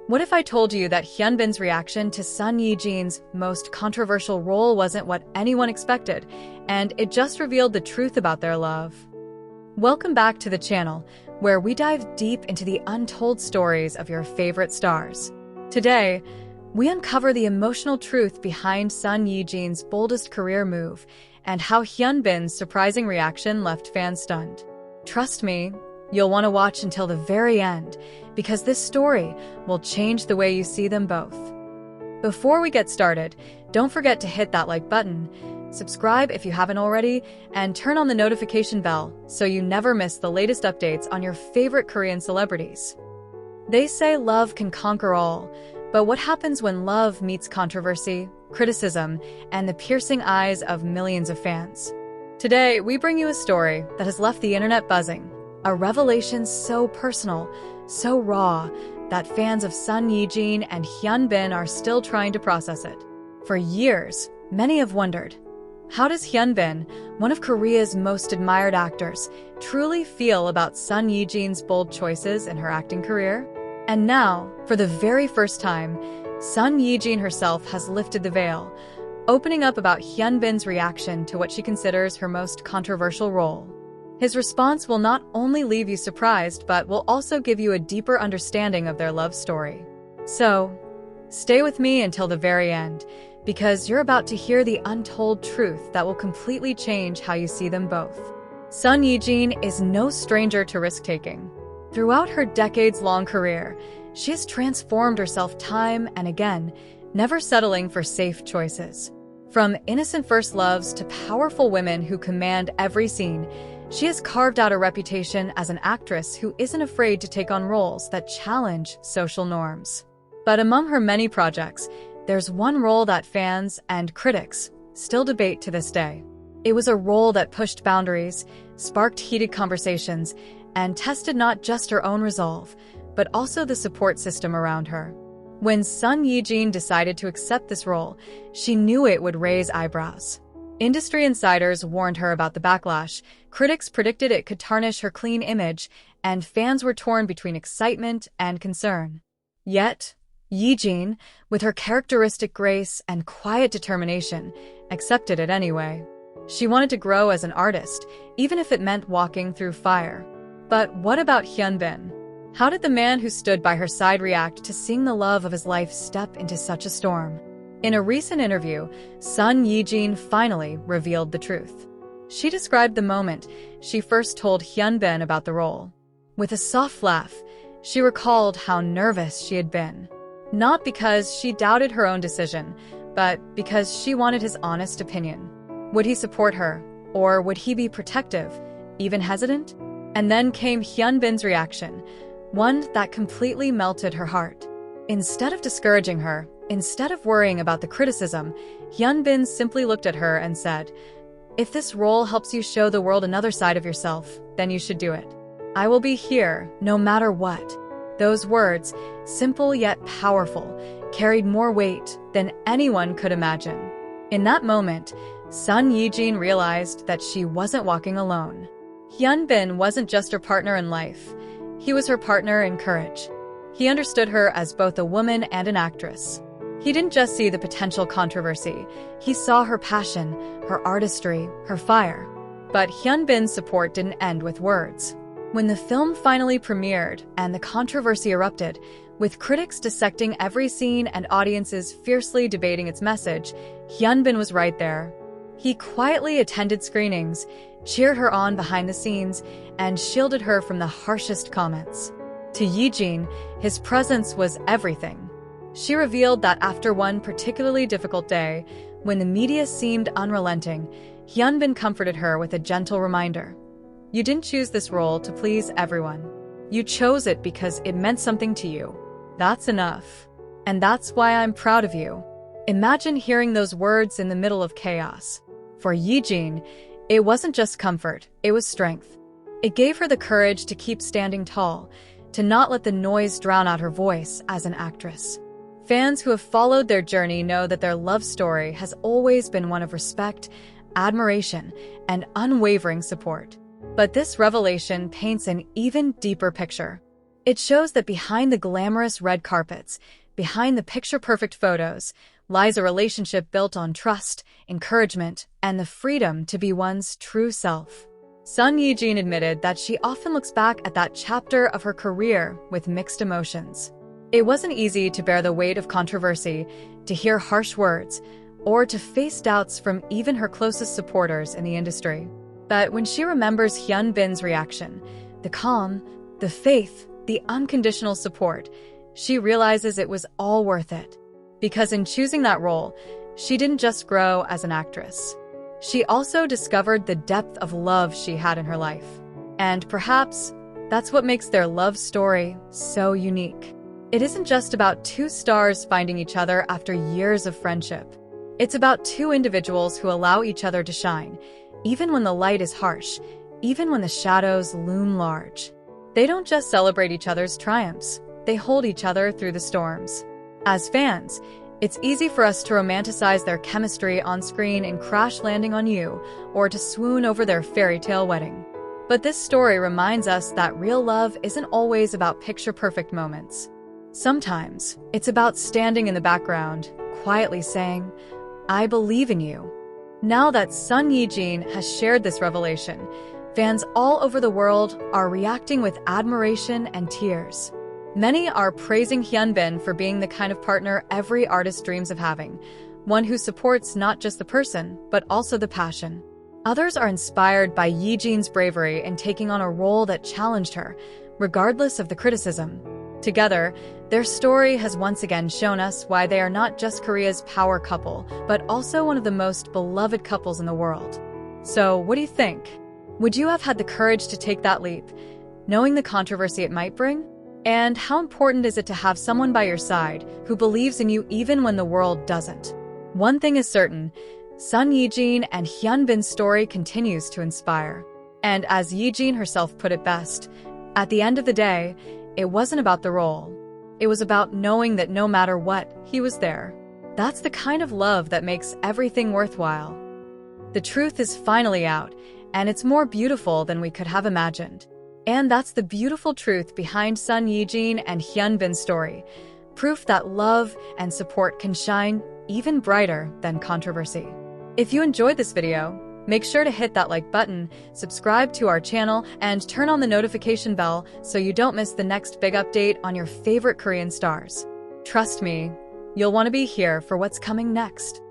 What if I told you that HyunBin's reaction to Son Ye-jin's most controversial role wasn't what anyone expected, and it just revealed the truth about their love? Welcome back to the channel, where we dive deep into the untold stories of your favorite stars. Today, we uncover the emotional truth behind Son Ye-jin's boldest career move and how HyunBin's surprising reaction left fans stunned. Trust me, you'll want to watch until the very end, because this story will change the way you see them both. Before we get started, don't forget to hit that like button, subscribe if you haven't already, and turn on the notification bell so you never miss the latest updates on your favorite Korean celebrities. They say love can conquer all, but what happens when love meets controversy, criticism, and the piercing eyes of millions of fans? Today, we bring you a story that has left the internet buzzing, a revelation so personal, so raw, that fans of Son Ye-jin and HyunBin are still trying to process it. For years, many have wondered, how does HyunBin, one of Korea's most admired actors, truly feel about Son Ye-jin's bold choices in her acting career? And now, for the very first time, Son Ye-jin herself has lifted the veil, opening up about HyunBin's reaction to what she considers her most controversial role. His response will not only leave you surprised, but will also give you a deeper understanding of their love story. So, stay with me until the very end, because you're about to hear the untold truth that will completely change how you see them both. Son Ye-jin is no stranger to risk-taking. Throughout her decades-long career, she has transformed herself time and again, never settling for safe choices. From innocent first loves to powerful women who command every scene, she has carved out a reputation as an actress who isn't afraid to take on roles that challenge social norms. But among her many projects, there's one role that fans and critics still debate to this day. It was a role that pushed boundaries, sparked heated conversations, and tested not just her own resolve, but also the support system around her. When Son Ye-jin decided to accept this role, she knew it would raise eyebrows. Industry insiders warned her about the backlash, critics predicted it could tarnish her clean image, and fans were torn between excitement and concern. Yet, Ye-jin, with her characteristic grace and quiet determination, accepted it anyway. She wanted to grow as an artist, even if it meant walking through fire. But what about HyunBin? How did the man who stood by her side react to seeing the love of his life step into such a storm? In a recent interview, Son Ye-jin finally revealed the truth. She described the moment she first told HyunBin about the role. With a soft laugh, she recalled how nervous she had been. Not because she doubted her own decision, but because she wanted his honest opinion. Would he support her, or would he be protective, even hesitant? And then came HyunBin's reaction, one that completely melted her heart. Instead of discouraging her, instead of worrying about the criticism, HyunBin simply looked at her and said, "If this role helps you show the world another side of yourself, then you should do it. I will be here, no matter what." Those words, simple yet powerful, carried more weight than anyone could imagine. In that moment, Son Ye-jin realized that she wasn't walking alone. HyunBin wasn't just her partner in life. He was her partner in courage. He understood her as both a woman and an actress. He didn't just see the potential controversy. He saw her passion, her artistry, her fire. But HyunBin's support didn't end with words. When the film finally premiered and the controversy erupted, with critics dissecting every scene and audiences fiercely debating its message, HyunBin was right there. He quietly attended screenings, cheered her on behind the scenes, and shielded her from the harshest comments. To Ye-jin, his presence was everything. She revealed that after one particularly difficult day, when the media seemed unrelenting, HyunBin comforted her with a gentle reminder. "You didn't choose this role to please everyone. You chose it because it meant something to you. That's enough. And that's why I'm proud of you." Imagine hearing those words in the middle of chaos. For Ye-jin, it wasn't just comfort, it was strength. It gave her the courage to keep standing tall, to not let the noise drown out her voice as an actress. Fans who have followed their journey know that their love story has always been one of respect, admiration, and unwavering support. But this revelation paints an even deeper picture. It shows that behind the glamorous red carpets, behind the picture-perfect photos, lies a relationship built on trust, encouragement, and the freedom to be one's true self. Son Ye-jin admitted that she often looks back at that chapter of her career with mixed emotions. It wasn't easy to bear the weight of controversy, to hear harsh words, or to face doubts from even her closest supporters in the industry. But when she remembers HyunBin's reaction, the calm, the faith, the unconditional support, she realizes it was all worth it. Because in choosing that role, she didn't just grow as an actress. She also discovered the depth of love she had in her life. And perhaps that's what makes their love story so unique. It isn't just about two stars finding each other after years of friendship. It's about two individuals who allow each other to shine, even when the light is harsh, even when the shadows loom large. They don't just celebrate each other's triumphs, they hold each other through the storms. As fans, it's easy for us to romanticize their chemistry on screen in Crash Landing on You, or to swoon over their fairy tale wedding. But this story reminds us that real love isn't always about picture-perfect moments. Sometimes, it's about standing in the background, quietly saying, "I believe in you." Now that Son Ye-jin has shared this revelation, fans all over the world are reacting with admiration and tears. Many are praising HyunBin for being the kind of partner every artist dreams of having, one who supports not just the person, but also the passion. Others are inspired by Ye-jin's bravery in taking on a role that challenged her, regardless of the criticism. Together, their story has once again shown us why they are not just Korea's power couple, but also one of the most beloved couples in the world. So, what do you think? Would you have had the courage to take that leap, knowing the controversy it might bring? And how important is it to have someone by your side who believes in you even when the world doesn't? One thing is certain, Son Ye-jin and HyunBin's story continues to inspire. And as Ye-jin herself put it best, at the end of the day, it wasn't about the role. It was about knowing that no matter what, he was there. That's the kind of love that makes everything worthwhile. The truth is finally out, and it's more beautiful than we could have imagined. And that's the beautiful truth behind Son Ye-jin and HyunBin's story. Proof that love and support can shine even brighter than controversy. If you enjoyed this video, make sure to hit that like button, subscribe to our channel, and turn on the notification bell so you don't miss the next big update on your favorite Korean stars. Trust me, you'll want to be here for what's coming next.